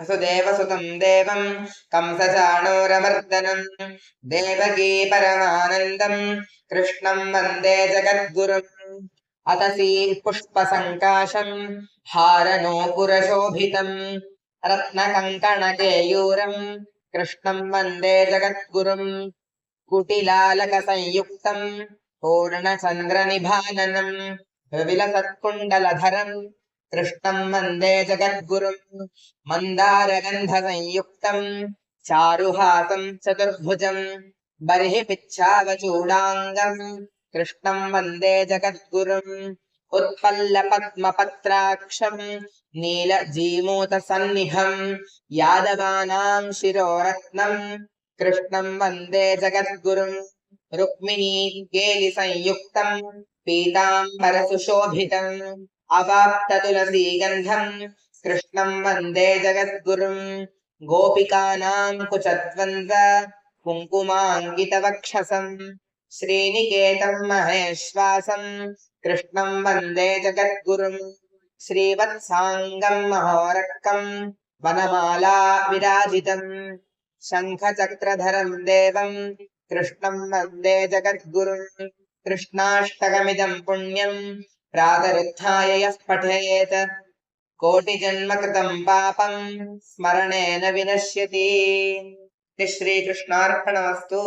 वसुदेवसुतं देवं कंसचाणूरमर्दनं देवकी परमानन्दं कृष्णं वन्दे जगद्गुरुम् अतसी पुष्पसङ्काशं हारनूपुरशोभितं रत्नकङ्कणकेयूरं कृष्णं वन्दे जगद्गुरुम् कुटिलालकसंयुक्तं पूर्णचन्द्रनिभाननं विलसत्कुण्डलधरं कृष्णं वन्दे जगद्गुरुम् मन्दारगन्धसंयुक्तं चारुहासं चतुर्भुजं बर्हिपिच्छावचूडाङ्गं कृष्णं वन्दे जगद्गुरुम् उत्पल्लपद्मपत्राक्षं नीलजीमूतसन्निभं यादवानां शिरोरत्नं कृष्णं वन्दे जगद्गुरुम् रुक्मिणी केलिसंयुक्तं पीताम्बरसुशोभितम् अवाप्ततुलसीगन्धं कृष्णं वन्दे जगद्गुरुम् गोपिकानां कुचद्वन्द्व कुङ्कुमाङ्कितवक्षसं श्रीनिकेतं महेश्वासं कृष्णं वन्दे जगद्गुरुम् श्रीवत्साङ्गं महोरक्कं वनमाला विराजितं शङ्खचक्रधरं देवं कृष्णं वन्दे जगद्गुरुम् कृष्णाष्टकमिदं पुण्यं प्रातरुत्थाय यः पठेत् कोटिजन्मकृतं पापं स्मरणेन विनश्यति। श्रीकृष्णार्पणमस्तु।